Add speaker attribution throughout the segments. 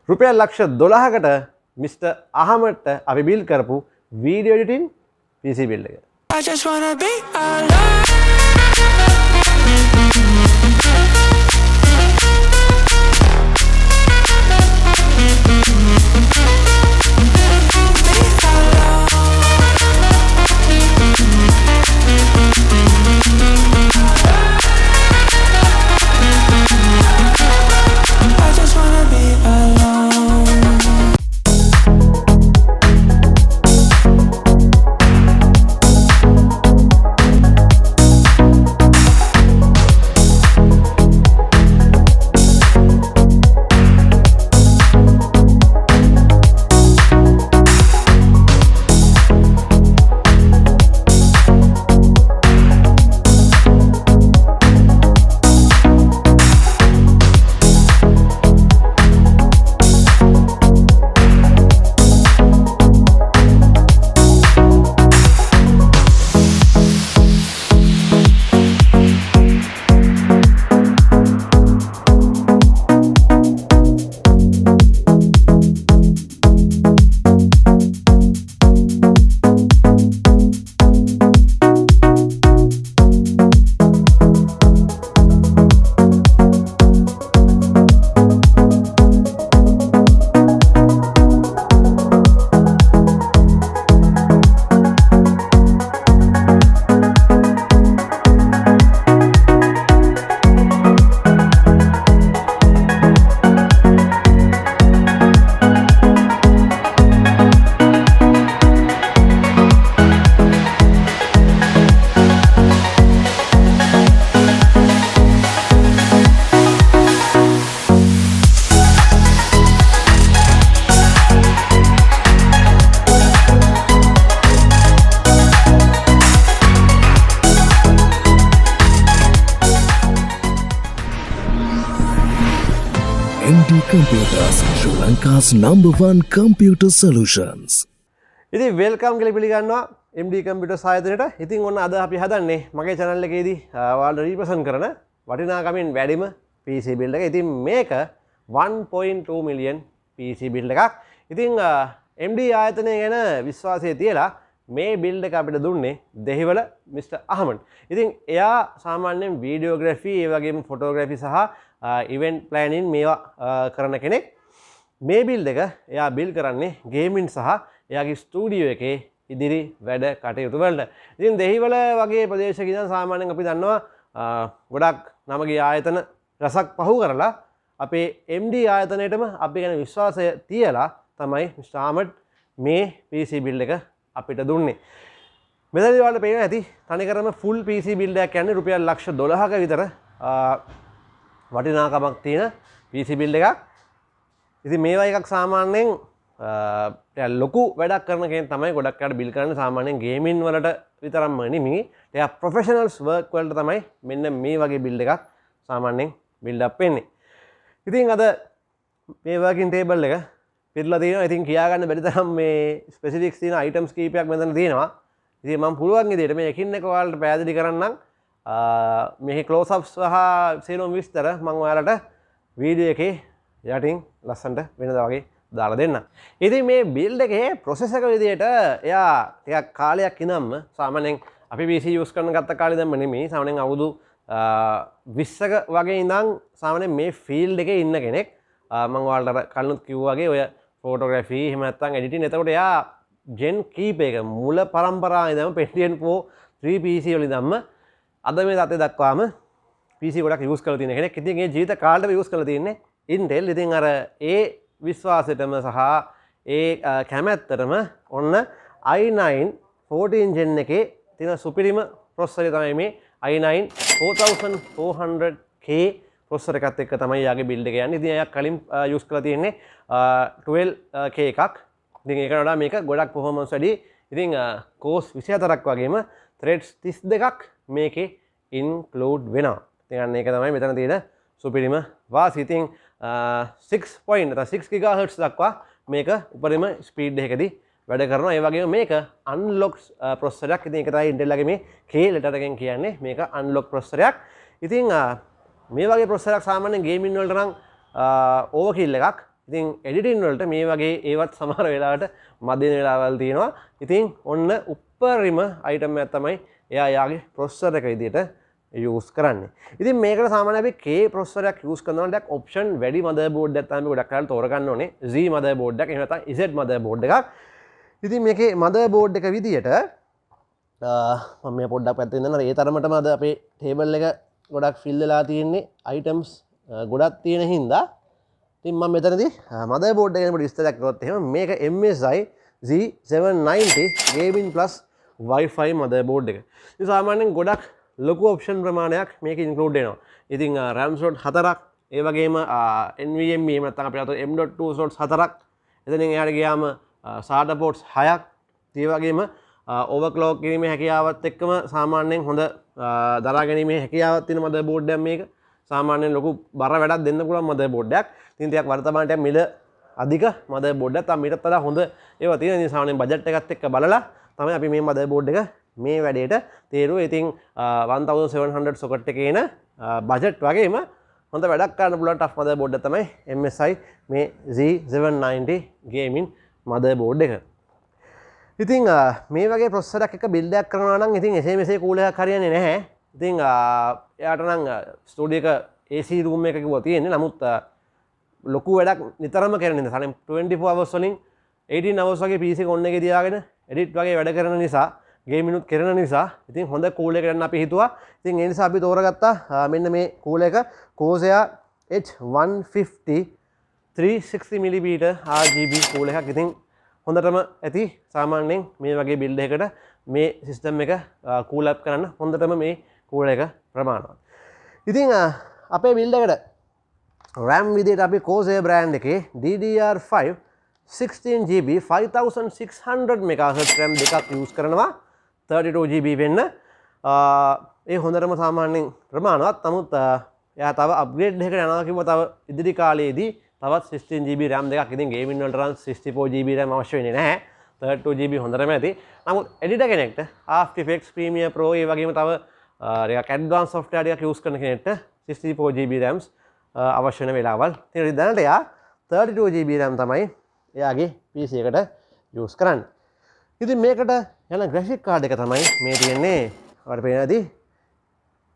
Speaker 1: රුපියල් ලක්ෂ 12කට මිස්ටර් අහමඩ්ට අපි බිල්ඩ් කරපු වීඩියෝ එඩිටින් PC බිල්ඩ් එක. I just wanna be alone.
Speaker 2: Computers, Sri Lanka's #1 computer solutions.
Speaker 1: ඉතින් වෙල්කම් කියලා පිළිගන්නවා MD Computers ආයතනයට. ඉතින් ඔන්න අද අපි හදන්නේ මගේ channel එකේදී ඔයාලට රීප්‍රසන්ට් කරන වටිනාකමින් වැඩිම PC build එක. ඉතින් මේක 1.2 million PC build එකක්. ඉතින් MD ආයතනය ගැන විශ්වාසය තියලා මේ build එක අපිට දුන්නේ දෙහිවල මිස්ටර් අහමඩ්. ඉතින් එයා සාමාන්‍යයෙන් වීඩියෝග්‍රැෆි ඒ වගේම ෆොටෝග්‍රැෆි සහ ඉවෙන්ට් ප්ලෑනින් මේවා කරන කෙනෙක්. මේ බිල්ඩ් එක එයා බිල්ඩ් කරන්නේ ගේමින් සහ එයාගේ ස්ටුඩියෝ එකේ ඉදිරි වැඩ කටයුතු වලට. ඉතින් දෙහිවල වගේ ප්‍රදේශයක ඉඳන් සාමාන්‍යයෙන් අපි දන්නවා ගොඩක් නමගේ ආයතන රසක් පහු කරලා අපේ MD ආයතනයේටම අපි ගැන විශ්වාසය තියලා තමයි මිස්ටර් අහමඩ් මේ PC බිල්ඩ් එක අපිට දුන්නේ. මෙතනදී ඔයාලට පේනවා ඇති තනිකරම ෆුල් PC බිල්ඩ් එකක් කියන්නේ රුපියල් ලක්ෂ 12ක විතර වටිනාකමක් තියෙන PC බිල්ඩ් එකක්. ඉතින් මේවා එකක් සාමාන්‍යයෙන් ලොකු වැඩක් කරන කෙනෙක් තමයි ගොඩක් අය බිල්ඩ් කරන්නේ සාමාන්‍යයෙන් ගේමින් වලට විතරක්ම නෙමෙයි. ටිකක් ප්‍රොෆෙෂනල්ස් වර්ක් වලට තමයි මෙන්න මේ වගේ බිල්ඩ් එකක් සාමාන්‍යයෙන් බිල්ඩ් අප් වෙන්නේ. ඉතින් අද මේ වර්කින් ටේබල් එක පිටලා තියෙනවා. ඉතින් කියා ගන්න බැරි තරම් මේ ස්පෙસિෆික්ස් තියෙන අයිටම්ස් කීපයක් මෙතන තියෙනවා. ඉතින් මම පුළුවන් විදිහට මේ එකින් එක ඔයාලට පැහැදිලි කරන්නම්. මෙහි ක්ලෝස් අප්ස් සහ සීලොම් විස්තර මම ඔයාලට වීඩියෝ එකේ යටින් ලස්සනට වෙනදා වගේ දාලා දෙන්න. ඉතින් මේ බිල්ඩ් එකේ ප්‍රොසෙස් එක විදිහට එයා ටිකක් කාලයක් ඉඳන්ම සාමාන්‍යයෙන් අපි PC යූස් කරන ගත්ත කාලේ දැම්ම නෙමෙයි සාමාන්‍යයෙන් අවුරුදු 20ක වගේ ඉඳන් සාමාන්‍යයෙන් මේ ෆීල්ඩ් එකේ ඉන්න කෙනෙක්. මම ඔයාලට කලිනුත් කිව්වා වගේ ඔය ෆොටෝග්‍රැෆි එහෙම නැත්නම් එඩිටින්. එතකොට එයා ජෙන් කීපයක මුල පරම්පරාවේ ඉඳන්ම Pentium 3 PC වල ඉඳන්ම අද මේ තත්ත්වය දක්වාම PC ගොඩක් යූස් කරලා තියෙන කෙනෙක්. ඉතින් ඒ ජීවිත කාලෙම යූස් කරලා තියෙන්නේ Intel. ඉතින් අර ඒ විශ්වාසයටම සහ ඒ කැමැත්තටම ඔන්න i9 14 gen එකේ තියෙන සුපිරිම ප්‍රොසෙසරය තමයි මේ i9 4400K ප්‍රොසෙසර් එකත් එක්ක තමයි යාගේ බිල්ඩ් එක යන්නේ. ඉතින් එයා කලින් යූස් කරලා තියෙන්නේ 12K එකක්. ඉතින් ඒකට වඩා මේක ගොඩක් performance වැඩි. ඉතින් cores 24ක් වගේම threads 32ක් මේකේ include වෙනවා. ඉතින් ඒක තමයි මෙතන තියෙන සුපිරිම වාසිය. ඉතින් 6 GHz දක්වා මේක උපරිම ස්පීඩ් එකකදී වැඩ කරනවා. ඒ වගේම මේක unlocked ප්‍රොසෙසරයක්. ඉතින් ඒක තමයි Intel ලගේ මේ K letter එකෙන් කියන්නේ මේක unlocked ප්‍රොසෙසරයක්. ඉතින් මේ වගේ ප්‍රොසෙසරයක් සාමාන්‍යයෙන් ගේමින් වලට නම් ඕවර්කිල් එකක්. ඉතින් එඩිටින් වලට මේ වගේ ඒවත් සමහර වෙලාවට මදින වෙලාවල් තියෙනවා. ඉතින් ඔන්න උප්පරිම අයිටම් එකක් තමයි එයා යාගේ ප්‍රොසෙසර් එක විදිහට යූස් කරන්නේ. ඉතින් මේකට සාමාන්‍යයෙන් අපි K ප්‍රොසෙසර් එකක් යූස් කරනවා නම් ඔප්ෂන් වැඩි මදර්බෝඩ් එකක් තමයි ගොඩක් කරලා තෝරගන්න ඕනේ. Z මදර්බෝඩ් එකක් එහෙම නැත්නම් Z මදර්බෝඩ් එකක්. ඉතින් මේකේ මදර්බෝඩ් එක විදිහට මම මේ පොඩ්ඩක් පැත්තෙන් ඉඳන් ඒ තරමටම අද අපේ ටේබල් එක ගොඩක් ෆිල් වෙලා තියෙන්නේ අයිටම්ස් ගොඩක් තියෙන හින්දා ඉතින් මම මෙතනදී මදර්බෝඩ් එක ගැන පොඩි විස්තරයක් කරොත් එහෙම මේක MSI Z790 Gaming Plus Wi-Fi motherboard එක. ඉතින් සාමාන්‍යයෙන් ගොඩක් ලොකු ඔප්ෂන් ප්‍රමාණයක් මේක ඉන්ක්ලූඩ් වෙනවා. ඉතින් RAM slot 4ක්, ඒ වගේම NVMe එහෙම නැත්නම් අපිට අතෝ M.2 slots 4ක්. එතනින් එහාට ගියාම SATA ports 6ක්. ඒ වගේම overclock කිරීමේ හැකියාවත් එක්කම සාමාන්‍යයෙන් හොඳ දරා ගැනීමේ හැකියාවක් තියෙන motherboard එකක් මේක. සාමාන්‍යයෙන් ලොකු බර වැඩක් දෙන්න පුළුවන් motherboard එකක්. ඉතින් ටිකක් වර්තමානට මිල අධික motherboard එකක්. ඊටත් වඩා හොඳ ඒවා තියෙන නිසා සාමාන්‍යයෙන් බජට් එකත් එක්ක බලලා තමයි අපි මේ motherboard එක මේ වැඩේට තේරුවේ. ඉතින් 1700 socket එකේ එන බජට් වගේම හොඳ වැඩක් කරන්න පුළුවන් tough motherboard එක තමයි MSI මේ Z790 gaming motherboard එක. ඉතින් මේ වගේ processor එකක් එක build එකක් කරනවා නම් ඉතින් එසේ මෙසේ cool එකක් හරියන්නේ නැහැ. ඉතින් එයාට නම් ස්ටුඩියෝ එක AC room එකක කිව්වා තියෙන්නේ. නමුත් ලොකු වැඩක් නිතරම කරන නිසා 24 hours වලින් 18 hours වගේ PC එක on එකේ තියාගෙන edit වගේ වැඩ කරන නිසා ගේමින් උත් කරන නිසා ඉතින් හොඳ cool එකක් ගන්න අපි හිතුවා. ඉතින් ඒ නිසා අපි තෝරගත්තා මෙන්න මේ cool එක Corsair H150 360mm RGB cool එකක්. ඉතින් හොඳටම ඇති සාමාන්‍යයෙන් මේ වගේ build එකකට මේ system එක cool up කරන්න හොඳටම මේ cool එක ප්‍රමාණවත්. ඉතින් අපේ build එකට RAM විදිහට අපි Corsair brand එකේ DDR5 16GB 5600 MHz RAM දෙකක් use කරනවා. 32GB වෙන්න. ඒ හොඳටම සාමාන්‍යයෙන් ප්‍රමාණවත්. නමුත් එයා තව අප්ග්‍රේඩ් එකකට යනවා කිව්වා තව ඉදිරි කාලයේදී තවත් 16GB RAM දෙකක්. ඉතින් ගේමින් වලට නම් 64GB RAM අවශ්‍ය වෙන්නේ නැහැ. 32GB හොඳටම ඇති. නමුත් එඩිටර් කෙනෙක්ට After Effects Premiere Pro ඒ වගේම තව ටිකක් ඇඩ්වාන්ස් software ටිකක් use කරන කෙනෙක්ට 64GB RAMs අවශ්‍ය වෙන වෙලාවල්. ඉතින් දැනට එයා 32GB RAM තමයි එයාගේ PC එකට use කරන්නේ. ඉතින් මේකට යන graphic card එක තමයි මේ තියෙන්නේ. ඔයාලට පේන ඇති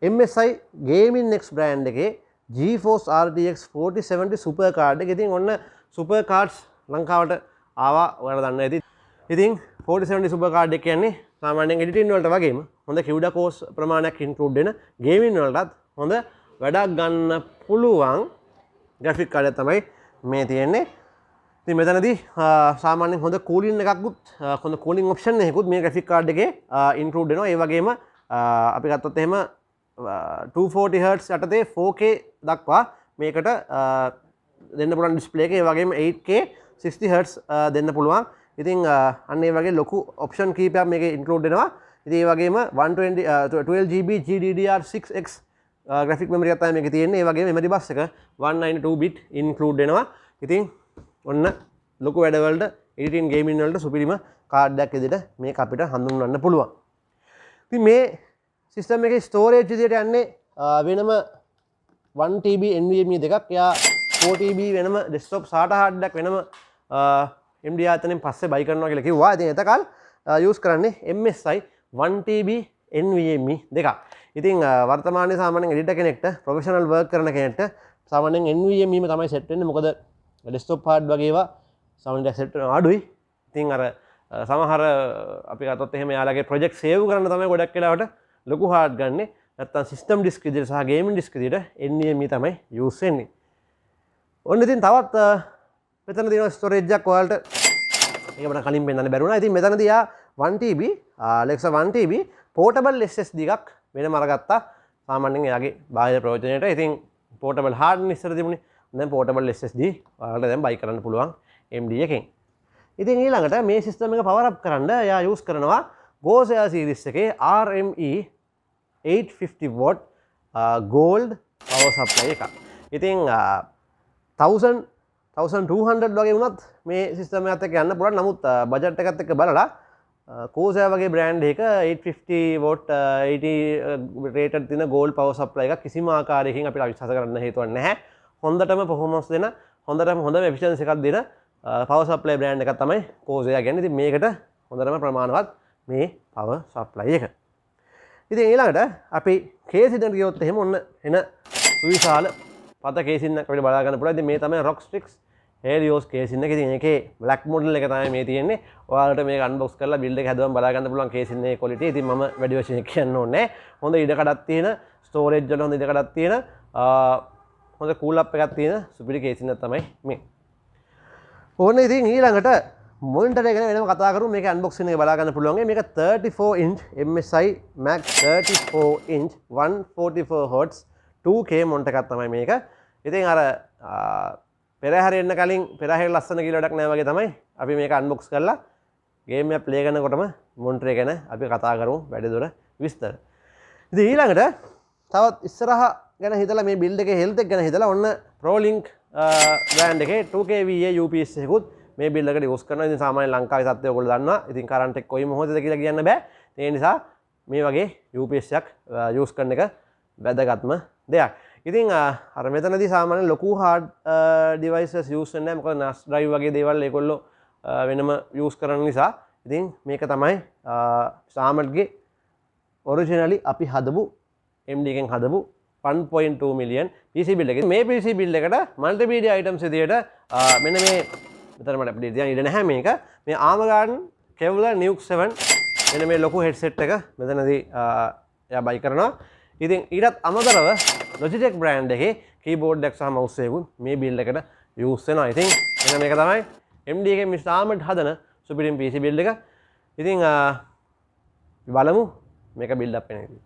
Speaker 1: MSI Gaming X brand එකේ GeForce RTX 4070 super card එක. ඉතින් ඔන්න super cards ලංකාවට ආවා ඔයාලා දන්න ඇති. ඉතින් 4070 super card එක කියන්නේ සාමාන්‍යයෙන් editing වලට වගේම හොඳ CUDA cores ප්‍රමාණයක් include වෙන gaming වලටත් හොඳ වැඩක් ගන්න පුළුවන් graphic card එක තමයි මේ තියෙන්නේ. ඉතින් මෙතනදී සාමාන්‍යයෙන් හොඳ cooling එකකුත් හොඳ cooling option එකකුත් මේ graphic card එකේ include වෙනවා. ඒ වගේම අපි ගත්තොත් එහෙම 240 Hz යටතේ 4K දක්වා මේකට දෙන්න පුළුවන් display එක. ඒ වගේම 8K 60 Hz දෙන්න පුළුවන්. ඉතින් අන්න ඒ වගේ ලොකු option කීපයක් මේකේ include වෙනවා. ඉතින් ඒ වගේම 12GB GDDR6X graphic memory එකක් තමයි මේකේ තියෙන්නේ. ඒ වගේම memory bus එක 192 bit include වෙනවා. ඉතින් ඔන්න ලොකු වැඩවලට editing gaming වලට සුපිරිම කාඩ් එකක් විදිහට මේක අපිට හඳුන්වන්න පුළුවන්. ඉතින් මේ සිස්ටම් එකේ ස්ටෝරේජ් විදිහට යන්නේ වෙනම 1TB NVMe දෙකක්. එයා 4TB වෙනම desktop SATA hard එකක් වෙනම MD ආයතනයෙන් පස්සේ buy කරනවා කියලා කිව්වා. ඉතින් එතකල් use කරන්නේ MSI 1TB NVMe දෙකක්. ඉතින් වර්තමානයේ සාමාන්‍යයෙන් editor කෙනෙක්ට professional work කරන කෙනෙක්ට සාමාන්‍යයෙන් NVMe තමයි set වෙන්නේ. මොකද desktop hard වගේ ඒවා සාමාන්‍යයෙන් set වෙන අඩුයි. ඉතින් අර සමහර අපි ගත්තොත් එහෙම යාළුවගේ project save කරන්න තමයි ගොඩක් වෙලාවට ලොකු hard ගන්නෙ. නැත්තම් system disk විදිහට සහ gaming disk විදිහට NVMe තමයි use වෙන්නේ. ඔන්න ඉතින් තවත් මෙතන තියෙන storage එකක් ඔයාලට ඒක මට කලින් පෙන්නන්න බැරුණා. ඉතින් මෙතනදී යා 1TB Alexa 1TB portable SSD එකක් වෙනම අරගත්තා. සාමාන්‍යයෙන් එයාගේ බාහිර ප්‍රයෝජනයට. ඉතින් portable hard ඉස්සර තිබුණේ. දැන් portable SSD ඔයාලට දැන් buy කරන්න පුළුවන් MD එකෙන්. ඉතින් ඊළඟට මේ system එක power up කරන්න එයා use කරනවා Corsair series එකේ RME 850 watt gold power supply එකක්. ඉතින් 1200 වගේ වුණත් මේ සිස්ටම් එකත් එක්ක යන්න පුළුවන්. නමුත් බජට් එකත් එක්ක බලලා Corsair වගේ බ්‍රෑන්ඩ් එක 850 watt 80 rated තියෙන gold power supply එකක් කිසිම ආකාරයකින් අපිට විශ්වාස කරන්න හේතුවක් නැහැ. හොඳටම performance දෙන හොඳටම හොඳම efficiency එකක් දෙන power supply brand එකක් තමයි Corsair කියන්නේ. ඉතින් මේකට හොඳටම ප්‍රමාණවත් මේ power supply එක. ඉතින් ඊළඟට අපි case එකකට ගියොත් එහෙම ඔන්න එන සුවිශාල පත case එකක් අපිට බලා ගන්න පුළුවන්. ඉතින් මේ තමයි Rockstrix Helios case එක. ඉතින් ඒකේ black model එක තමයි මේ තියෙන්නේ. ඔයාලට මේක unbox කරලා build එක හැදුවම බලා ගන්න පුළුවන් case එකේ quality. ඉතින් මම වැඩි වශයෙන් කියන්න ඕනේ නැහැ. හොඳ ඉඩ කඩක් තියෙන storage වල හොඳ ඉඩ කඩක් තියෙන හොඳ cool up එකක් තියෙන සුපිරි case එකක් තමයි මේ. ඕනේ ඉතින් ඊළඟට monitor එක ගැන වෙනම කතා කරමු. මේක unboxing එක බලා ගන්න පුළුවන්. මේක 34 inch MSI Max 34 inch 144 Hz 2K monitor එකක් තමයි මේක. ඉතින් අර පෙරහැර එන්න කලින් පෙරහැර ලස්සන කියලා වැඩක් නැහැ වගේ තමයි අපි මේක unbox කරලා game එක play කරනකොටම monitor එක ගැන අපි කතා කරමු වැඩි දුර විස්තර. ඉතින් ඊළඟට තවත් ඉස්සරහ ගැන හිතලා මේ build එකේ health එක ගැන හිතලා ඔන්න ProLink brand එකේ 2K VA UPS එකකුත් මේ build එකට use කරනවා. ඉතින් සාමාන්‍ය ලංකාවේ තත්ත්වය ඔයගොල්ලෝ දන්නවා. ඉතින් current එක කොයි මොහොතේද කියලා කියන්න බෑ. ඒ නිසා මේ වගේ UPS එකක් use කරන එක වැදගත්ම දෙයක්. ඉතින් අර මෙතනදී සාමාන්‍ය ලොකු hard devices use වෙන්නේ නැහැ. මොකද NAS drive වගේ දේවල් ඒගොල්ලෝ වෙනම use කරන නිසා. ඉතින් මේක තමයි සාමල්ගේ originally අපි හදපු MD එකෙන් හදපු 1.2 million PC build එක. මේ PC build එකට multimedia items විදියට මෙන්න මේ මෙතන මට අපිට තියන්න ඉඩ නැහැ මේක. මේ ARM Kevlar Nuke 7 මෙන්න මේ ලොකු headset එක මෙතනදී එයා buy කරනවා. ඉතින් ඊටත් අමතරව Logitech brand එකේ keyboard එකක් සහ mouse එකකුත් මේ build එකට use වෙනවා. ඉතින් මෙන්න මේක තමයි MD එකෙන් Mr. Ahmed හදන සුපිරිම PC build එක. ඉතින් බලමු මේක build up වෙන විදිහ.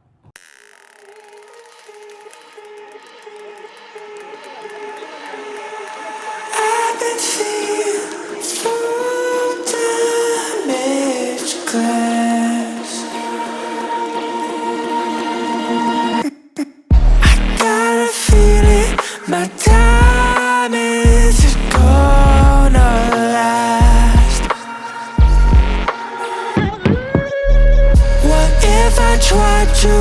Speaker 3: My time isn't gonna last. What if I tried to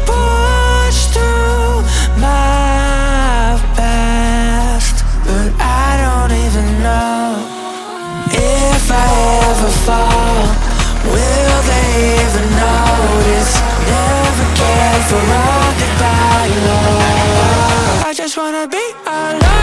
Speaker 3: push through my past? But I don't even know if I ever fall. Will they even notice? Never cared for rounded by love. I just wanna be alone.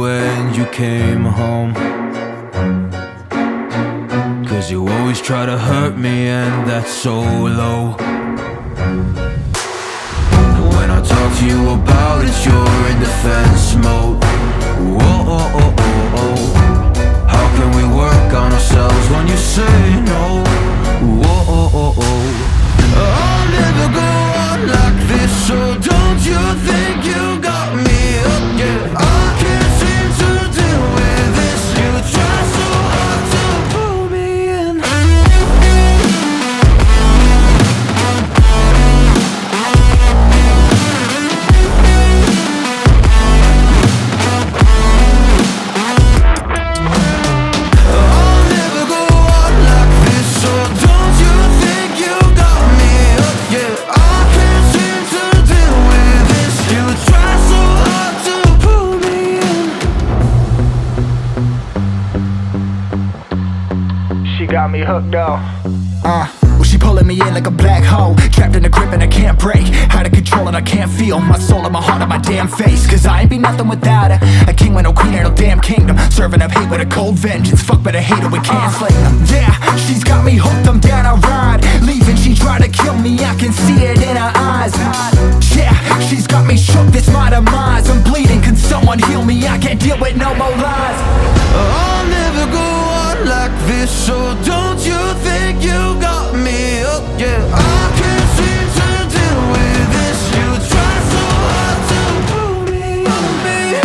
Speaker 3: when you came home. Cause you always try to hurt me and that's so low. When I talk to you about it, you're in defense mode. Whoa, oh, oh, oh, oh. How can we work on ourselves when you say no? Whoa, oh, oh, oh. I'll never go on like this, so don't you think you got me up? Yeah, I can't seem to deal with this. You try so hard to pull me in. I'll never go on like this, so don't you think you got me up? Yeah, I can't seem to deal with this. You try so hard to pull me in.
Speaker 4: She got me hooked though.
Speaker 5: Well, she pulling me in like a black hole, trapped in a grip and I can't break. Out of control and I can't feel my soul and my heart on my damn face. Cause I ain't be nothing without her. A king with no queen and no damn kingdom. Serving up hate with a cold vengeance. Fuck, but I hate her, we can't slay them. Yeah, she's got me hooked, I'm down, I ride. Leaving, she tried to kill me, I can see it in her eyes. Yeah, she's got me shook, this my demise. I'm bleeding, can someone heal me? I can't deal with no more lies.
Speaker 3: I'll never go on like this, so don't you think you got me up? Yeah, I can't seem to deal with this. You try so hard to pull me up, baby.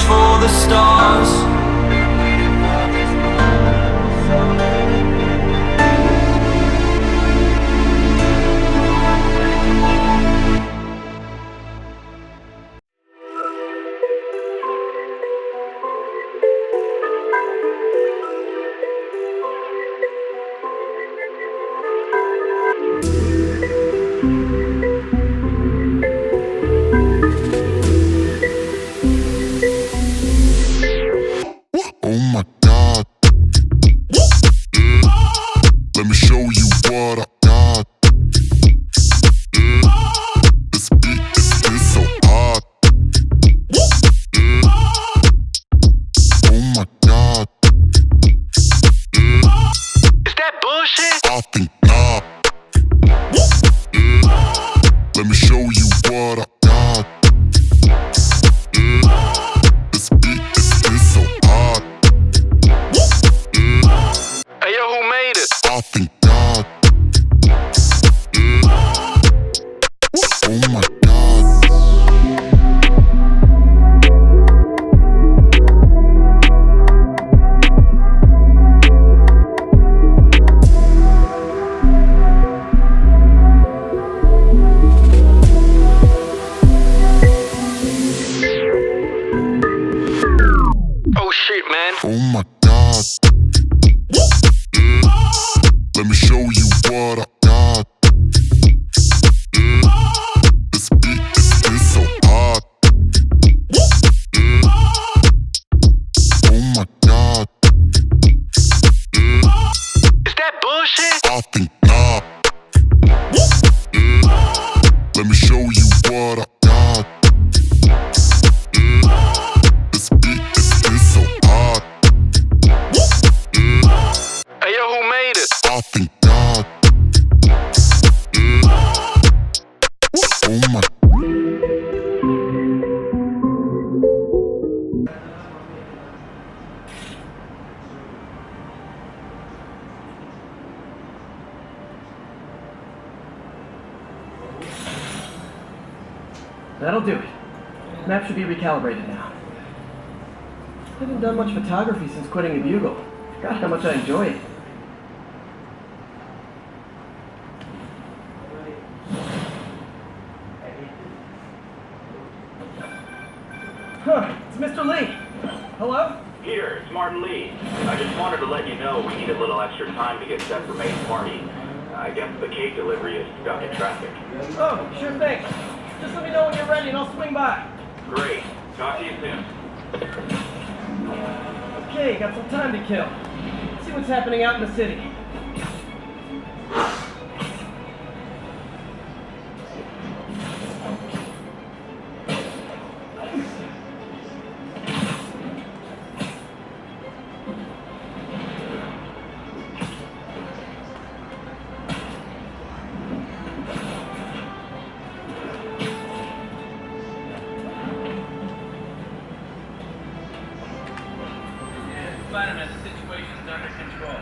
Speaker 3: for the stars.
Speaker 6: Oh my God. Let me show you what I got. This beat is so hot. Oh my God.
Speaker 4: Is that bullshit?
Speaker 6: I think not. Let me show you what I got. This beat is so hot.
Speaker 4: Hey yo, who made it?
Speaker 6: I think God. Oh my God.
Speaker 4: Oh shit, man.
Speaker 6: Oh my God. Let me show you what I got. This beat is so hot. Oh my God.
Speaker 4: Is that bullshit?
Speaker 6: I think not. Let me show you what I got. This beat is so hot.
Speaker 4: Hey yo, who made it?
Speaker 6: I think God. Oh my.
Speaker 7: That'll do it. Map should be recalibrated now. I haven't done much photography since quitting the Bugle. Forgot how much I enjoy it. Huh, it's Mr. Lee. Hello?
Speaker 8: Peter, it's Martin Lee. I just wanted to let you know we need a little extra time to get set for May's party. I guess the cake delivery is stuck in traffic.
Speaker 7: Oh, sure thing. Just let me know when you're ready and I'll swing by.
Speaker 8: Great. Talk to you soon.
Speaker 7: Okay, got some time to kill. See what's happening out in the city. Spiderman, the situation's under control.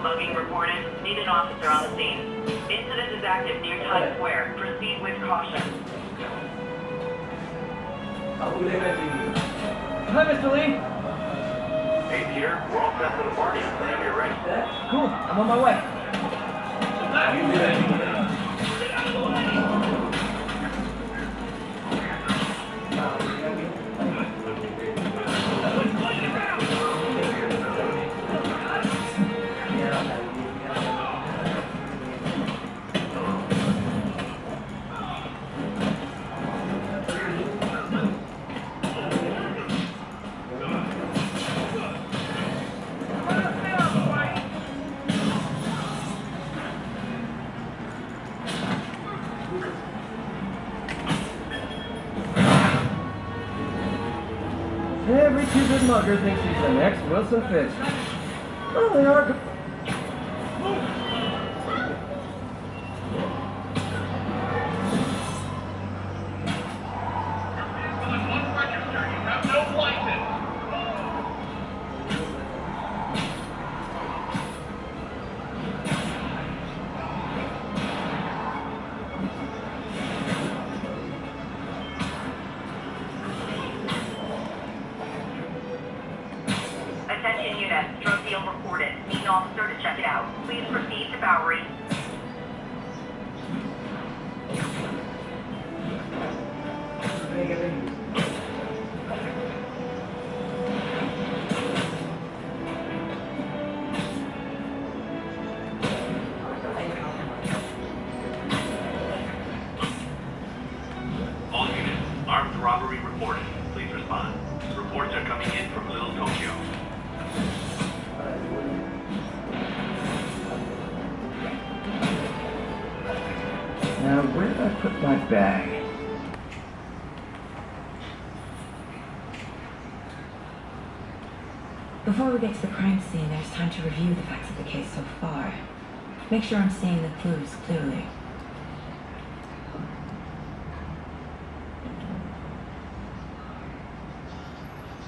Speaker 9: Mugging reported. Need an officer on the scene. Incident is active near Times Square. Proceed with caution.
Speaker 7: Hi, Mr. Lee.
Speaker 8: Hey, Peter, we're all set for the party. Whenever you're ready.
Speaker 7: Cool, I'm on my way. Stupid mugger thinks he's the next Wilson Fisk. Oh, they are.
Speaker 9: Attention units, drug deal reported. Need an officer to check it out. Please proceed to Bowery.
Speaker 8: All units, armed robbery reported. Please respond. Reports are coming in from Little Tokyo.
Speaker 7: Now, where did I put my bag?
Speaker 10: Before we get to the crime scene, there's time to review the facts of the case so far. Make sure I'm seeing the clues clearly.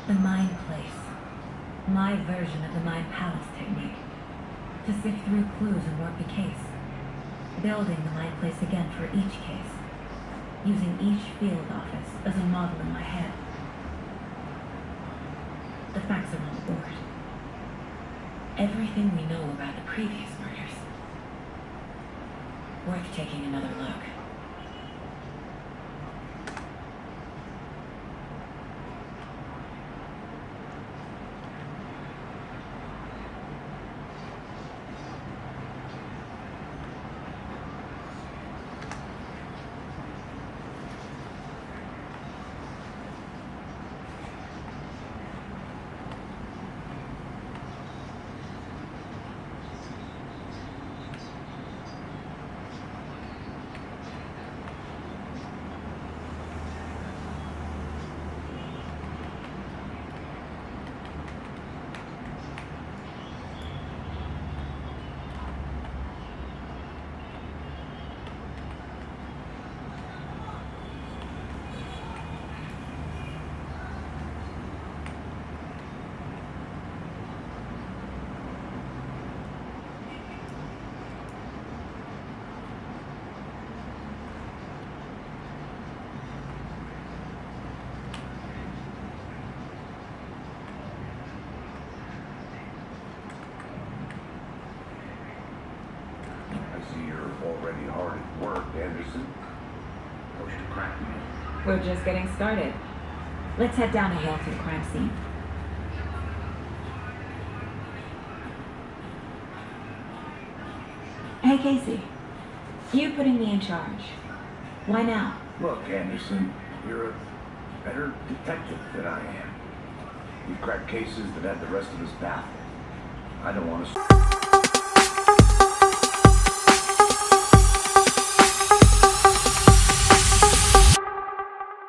Speaker 10: The Mind Place. My version of the Mind Palace technique. To sift through clues and work the case. Building the Mind Place again for each case. Using each field office as a model in my head. The facts are on the board. Everything we know about the previous murders. Worth taking another look.
Speaker 11: Already hard at work, Anderson. Push to crack me.
Speaker 10: We're just getting started. Let's head down a hill to the crime scene. Hey, Casey. You putting me in charge. Why now?
Speaker 11: Look, Anderson, you're a better detective than I am. You crack cases that have the rest of us baffled. I don't want to...